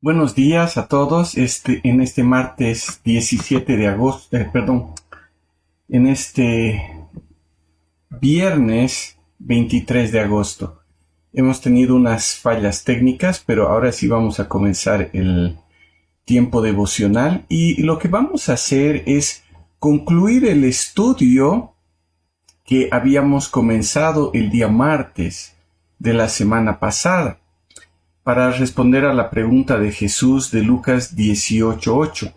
Buenos días a todos. En este martes 17 de agosto, en este viernes 23 de agosto. Hemos tenido unas fallas técnicas, pero ahora sí vamos a comenzar el tiempo devocional y lo que vamos a hacer es concluir el estudio que habíamos comenzado el día martes de la semana pasada, para responder a la pregunta de Jesús de Lucas 18:8.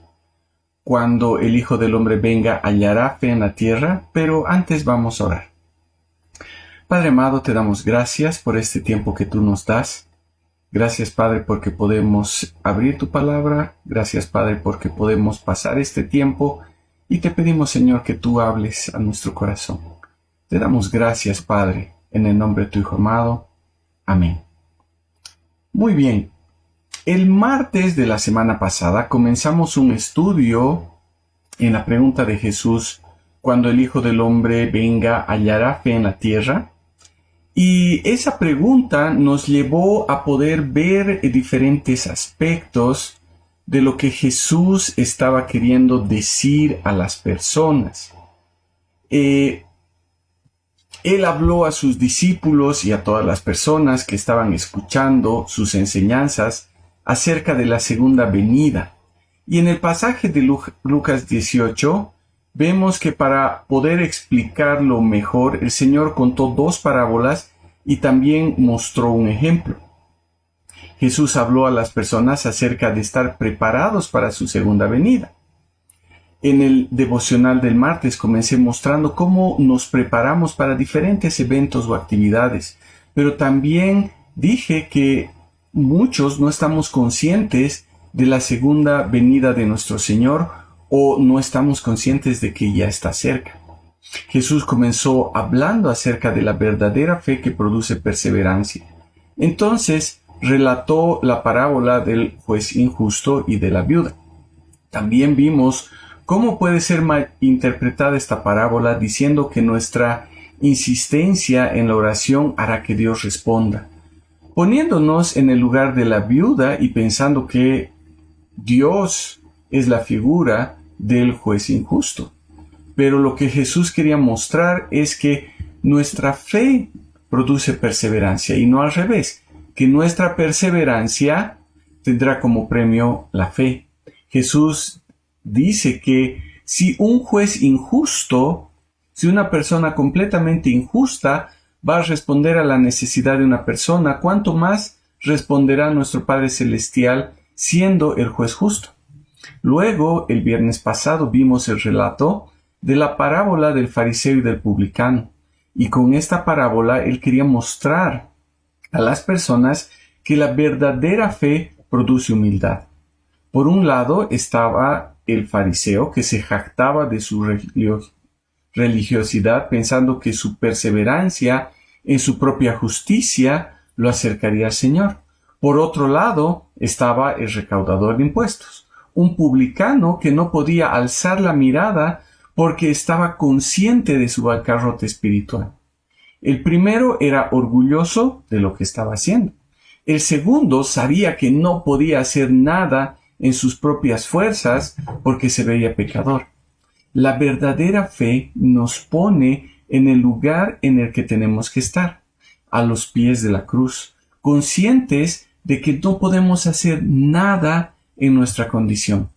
Cuando el Hijo del Hombre venga, ¿hallará fe en la tierra? Pero antes vamos a orar. Padre amado, te damos gracias por este tiempo que tú nos das. Gracias, Padre, porque podemos abrir tu palabra. Gracias, Padre, porque podemos pasar este tiempo. Y te pedimos, Señor, que tú hables a nuestro corazón. Te damos gracias, Padre, en el nombre de tu Hijo amado. Amén. Muy bien, el martes de la semana pasada comenzamos un estudio en la pregunta de Jesús, cuando el Hijo del Hombre venga, ¿hallará fe en la tierra? Y esa pregunta nos llevó a poder ver diferentes aspectos de lo que Jesús estaba queriendo decir a las personas. Él habló a sus discípulos y a todas las personas que estaban escuchando sus enseñanzas acerca de la segunda venida. Y en el pasaje de Lucas 18, vemos que para poder explicarlo mejor, el Señor contó dos parábolas y también mostró un ejemplo. Jesús habló a las personas acerca de estar preparados para su segunda venida. En el devocional del martes comencé mostrando cómo nos preparamos para diferentes eventos o actividades, pero también dije que muchos no estamos conscientes de la segunda venida de nuestro Señor o no estamos conscientes de que ya está cerca. Jesús comenzó hablando acerca de la verdadera fe que produce perseverancia. Entonces relató la parábola del juez injusto y de la viuda. También vimos ¿cómo puede ser interpretada esta parábola diciendo que nuestra insistencia en la oración hará que Dios responda? Poniéndonos en el lugar de la viuda y pensando que Dios es la figura del juez injusto. Pero lo que Jesús quería mostrar es que nuestra fe produce perseverancia y no al revés, que nuestra perseverancia tendrá como premio la fe. Jesús dice que si un juez injusto, si una persona completamente injusta va a responder a la necesidad de una persona, ¿cuánto más responderá nuestro Padre Celestial siendo el juez justo? Luego, el viernes pasado vimos el relato de la parábola del fariseo y del publicano. Y con esta parábola él quería mostrar a las personas que la verdadera fe produce humildad. Por un lado estaba el fariseo que se jactaba de su religiosidad pensando que su perseverancia en su propia justicia lo acercaría al Señor. Por otro lado estaba el recaudador de impuestos, un publicano que no podía alzar la mirada porque estaba consciente de su bancarrota espiritual. El primero era orgulloso de lo que estaba haciendo. El segundo sabía que no podía hacer nada en sus propias fuerzas porque se veía pecador. La verdadera fe nos pone en el lugar en el que tenemos que estar, a los pies de la cruz, conscientes de que no podemos hacer nada en nuestra condición.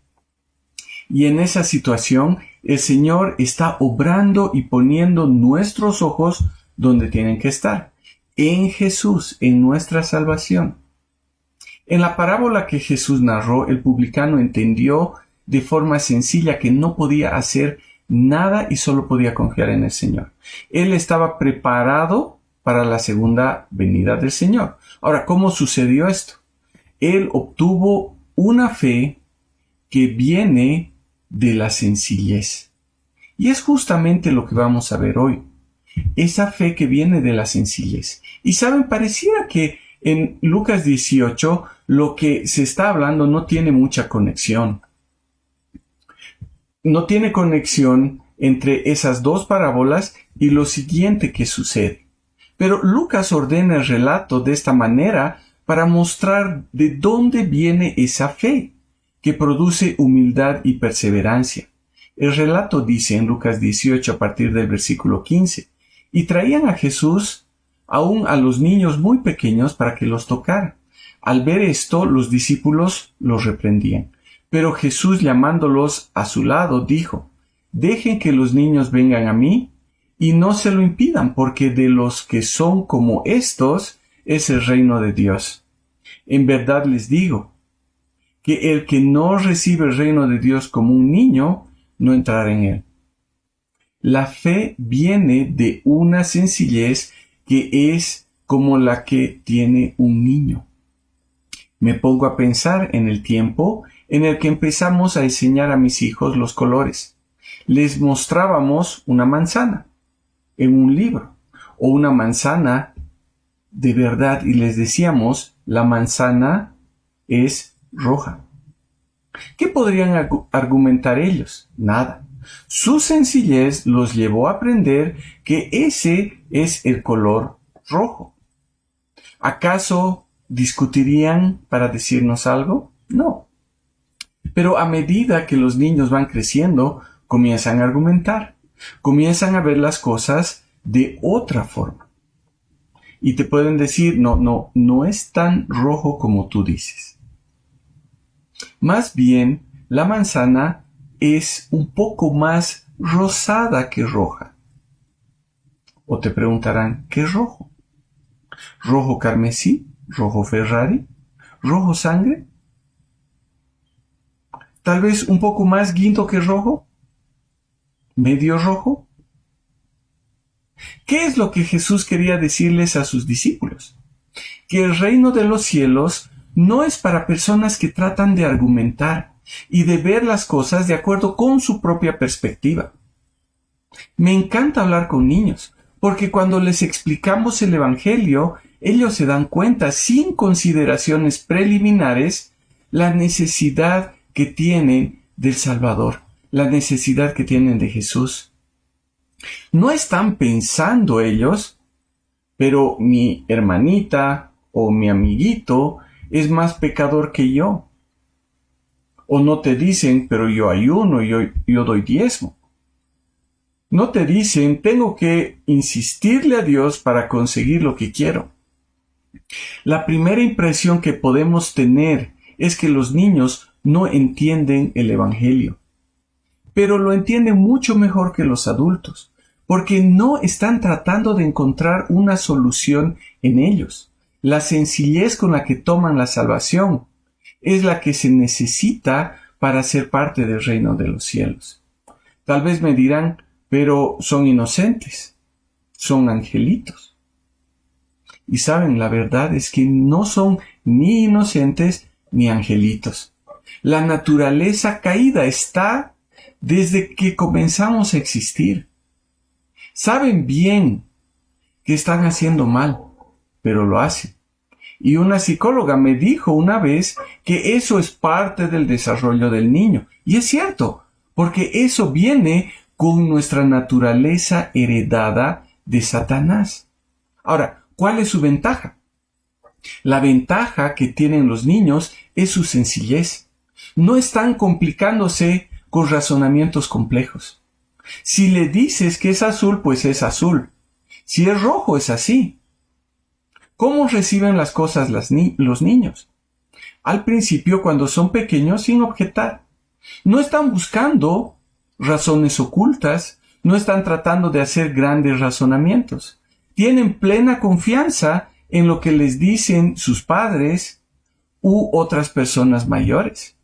Y en esa situación, el Señor está obrando y poniendo nuestros ojos donde tienen que estar, en Jesús, en nuestra salvación. En la parábola que Jesús narró, el publicano entendió de forma sencilla que no podía hacer nada y solo podía confiar en el Señor. Él estaba preparado para la segunda venida del Señor. Ahora, ¿cómo sucedió esto? Él obtuvo una fe que viene de la sencillez. Y es justamente lo que vamos a ver hoy. Esa fe que viene de la sencillez. Y saben, pareciera que en Lucas 18 lo que se está hablando no tiene mucha conexión. No tiene conexión entre esas dos parábolas y lo siguiente que sucede. Pero Lucas ordena el relato de esta manera para mostrar de dónde viene esa fe que produce humildad y perseverancia. El relato dice en Lucas 18 a partir del versículo 15, y traían a Jesús aún a los niños muy pequeños para que los tocara. Al ver esto, los discípulos los reprendían. Pero Jesús, llamándolos a su lado, dijo, dejen que los niños vengan a mí y no se lo impidan, porque de los que son como estos es el reino de Dios. En verdad les digo, que el que no recibe el reino de Dios como un niño, no entrará en él. La fe viene de una sencillez que es como la que tiene un niño. Me pongo a pensar en el tiempo en el que empezamos a enseñar a mis hijos los colores. Les mostrábamos una manzana en un libro o una manzana de verdad y les decíamos, la manzana es roja. ¿Qué podrían argumentar ellos? Nada. Su sencillez los llevó a aprender que ese es el color rojo. ¿Acaso discutirían para decirnos algo? No. Pero a medida que los niños van creciendo, comienzan a argumentar, comienzan a ver las cosas de otra forma. Y te pueden decir, no es tan rojo como tú dices. Más bien, la manzana es un poco más rosada que roja. O te preguntarán, ¿qué es rojo? ¿Rojo carmesí? ¿Rojo Ferrari? ¿Rojo sangre? ¿Tal vez un poco más guinto que rojo? ¿Medio rojo? ¿Qué es lo que Jesús quería decirles a sus discípulos? Que el reino de los cielos no es para personas que tratan de argumentar y de ver las cosas de acuerdo con su propia perspectiva. Me encanta hablar con niños, porque cuando les explicamos el Evangelio, ellos se dan cuenta, sin consideraciones preliminares, la necesidad que tienen del Salvador, la necesidad que tienen de Jesús. No están pensando ellos, pero mi hermanita o mi amiguito es más pecador que yo. O no te dicen, pero yo ayuno, yo doy diezmo. No te dicen, tengo que insistirle a Dios para conseguir lo que quiero. La primera impresión que podemos tener es que los niños no entienden el Evangelio. Pero lo entienden mucho mejor que los adultos, porque no están tratando de encontrar una solución en ellos. La sencillez con la que toman la salvación es la que se necesita para ser parte del reino de los cielos. Tal vez me dirán, pero son inocentes, son angelitos. Y saben, la verdad es que no son ni inocentes ni angelitos. La naturaleza caída está desde que comenzamos a existir. Saben bien que están haciendo mal, pero lo hacen. Y una psicóloga me dijo una vez que eso es parte del desarrollo del niño. Y es cierto, porque eso viene con nuestra naturaleza heredada de Satanás. Ahora, ¿cuál es su ventaja? La ventaja que tienen los niños es su sencillez. No están complicándose con razonamientos complejos. Si le dices que es azul, pues es azul. Si es rojo, es así. ¿Cómo reciben las cosas los niños? Al principio, cuando son pequeños, sin objetar. No están buscando razones ocultas, no están tratando de hacer grandes razonamientos. Tienen plena confianza en lo que les dicen sus padres u otras personas mayores.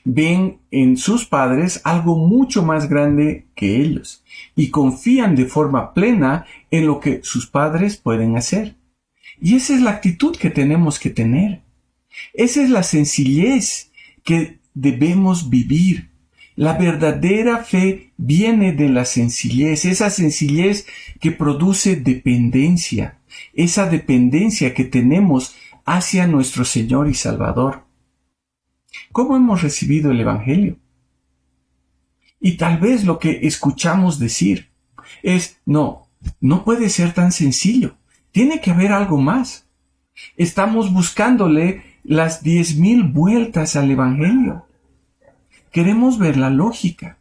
Ven en sus padres algo mucho más grande que ellos y confían de forma plena en lo que sus padres pueden hacer. Y esa es la actitud que tenemos que tener. Esa es la sencillez que debemos vivir. La verdadera fe viene de la sencillez, esa sencillez que produce dependencia, esa dependencia que tenemos hacia nuestro Señor y Salvador. ¿Cómo hemos recibido el Evangelio? Y tal vez lo que escuchamos decir es, no puede ser tan sencillo, tiene que haber algo más. Estamos buscándole las 10,000 vueltas al Evangelio. Queremos ver la lógica.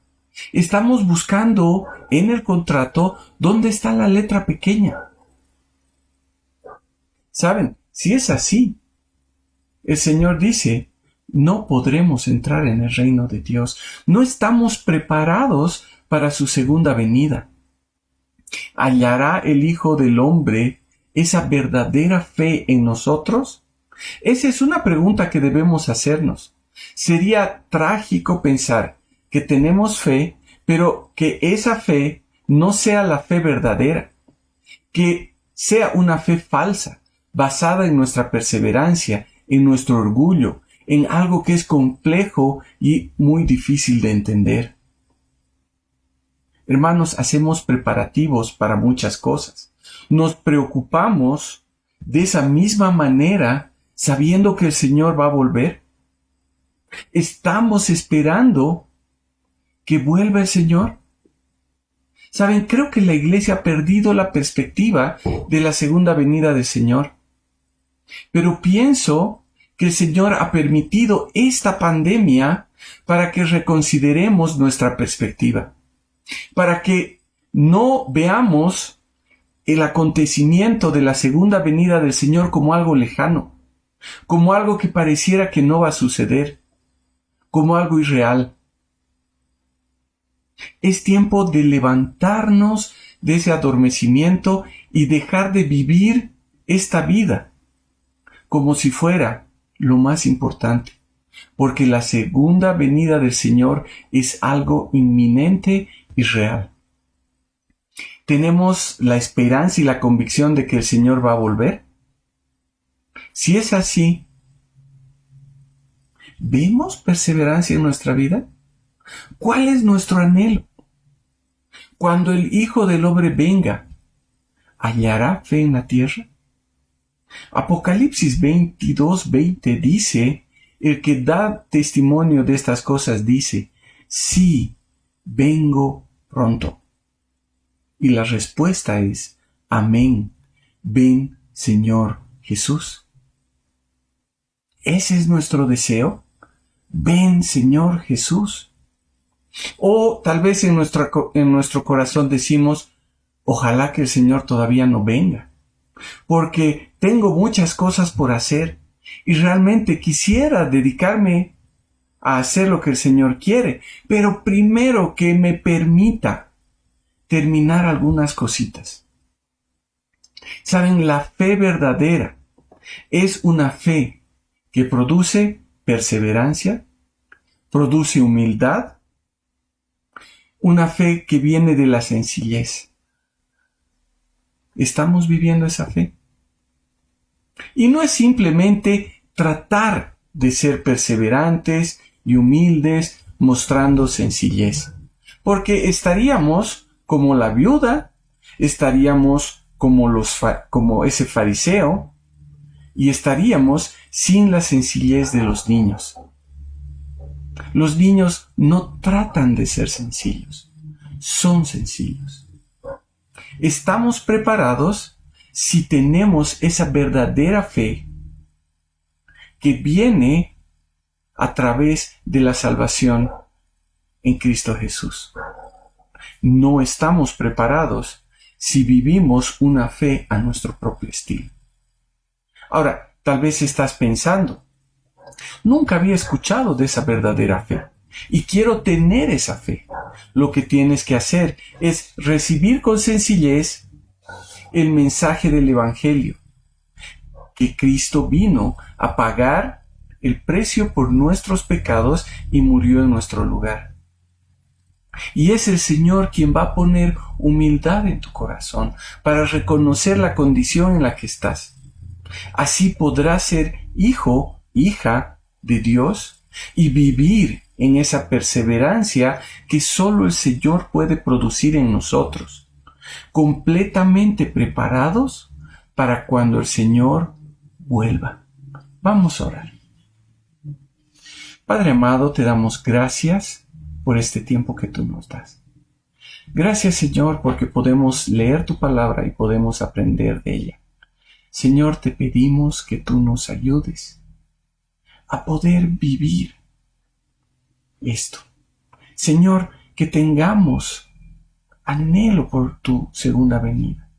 Estamos buscando en el contrato dónde está la letra pequeña. ¿Saben? Si es así, el Señor dice, no podremos entrar en el reino de Dios. No estamos preparados para su segunda venida. ¿Hallará el Hijo del Hombre esa verdadera fe en nosotros? Esa es una pregunta que debemos hacernos. Sería trágico pensar que tenemos fe, pero que esa fe no sea la fe verdadera, que sea una fe falsa, basada en nuestra perseverancia, en nuestro orgullo, en algo que es complejo y muy difícil de entender. Hermanos, hacemos preparativos para muchas cosas. Nos preocupamos de esa misma manera sabiendo que el Señor va a volver. Estamos esperando que vuelva el Señor. Saben, creo que la iglesia ha perdido la perspectiva de la segunda venida del Señor. Pero pienso que el Señor ha permitido esta pandemia para que reconsideremos nuestra perspectiva, para que no veamos el acontecimiento de la segunda venida del Señor como algo lejano, como algo que pareciera que no va a suceder, como algo irreal. Es tiempo de levantarnos de ese adormecimiento y dejar de vivir esta vida como si fuera lo más importante, porque la segunda venida del Señor es algo inminente y real. ¿Tenemos la esperanza y la convicción de que el Señor va a volver? Si es así, ¿vemos perseverancia en nuestra vida? ¿Cuál es nuestro anhelo? Cuando el Hijo del Hombre venga, ¿hallará fe en la tierra? Apocalipsis 22:20 dice, el que da testimonio de estas cosas dice, sí, vengo pronto. Y la respuesta es, amén, ven Señor Jesús. ¿Ese es nuestro deseo? Ven Señor Jesús. O tal vez en nuestro corazón decimos, ojalá que el Señor todavía no venga, porque tengo muchas cosas por hacer y realmente quisiera dedicarme a hacer lo que el Señor quiere, pero primero que me permita terminar algunas cositas. Saben, la fe verdadera es una fe que produce perseverancia, produce humildad, una fe que viene de la sencillez. ¿Estamos viviendo esa fe? Y no es simplemente tratar de ser perseverantes y humildes mostrando sencillez, porque estaríamos como la viuda, estaríamos como ese fariseo y estaríamos sin la sencillez de los niños. Los niños no tratan de ser sencillos, son sencillos. Estamos preparados si tenemos esa verdadera fe que viene a través de la salvación en Cristo Jesús. No estamos preparados si vivimos una fe a nuestro propio estilo. Ahora, tal vez estás pensando, nunca había escuchado de esa verdadera fe y quiero tener esa fe. Lo que tienes que hacer es recibir con sencillez el mensaje del Evangelio, que Cristo vino a pagar el precio por nuestros pecados y murió en nuestro lugar. Y es el Señor quien va a poner humildad en tu corazón para reconocer la condición en la que estás. Así podrás ser hijo, hija de Dios y vivir en esa perseverancia que solo el Señor puede producir en nosotros, completamente preparados para cuando el Señor vuelva. Vamos a orar. Padre amado, te damos gracias por este tiempo que tú nos das. Gracias, Señor, porque podemos leer tu palabra y podemos aprender de ella. Señor, te pedimos que tú nos ayudes a poder vivir esto. Señor, que tengamos anhelo por tu segunda venida,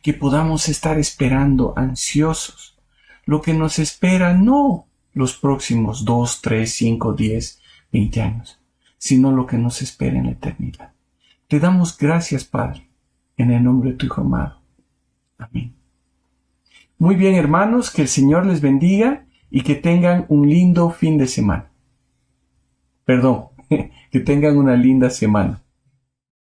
que podamos estar esperando ansiosos lo que nos espera, no los próximos 2, 3, 5, 10, 20 años, sino lo que nos espera en la eternidad. Te damos gracias, Padre, en el nombre de tu Hijo amado. Amén. Muy bien, hermanos, que el Señor les bendiga y que tengan un lindo fin de semana. Perdón, que tengan una linda semana.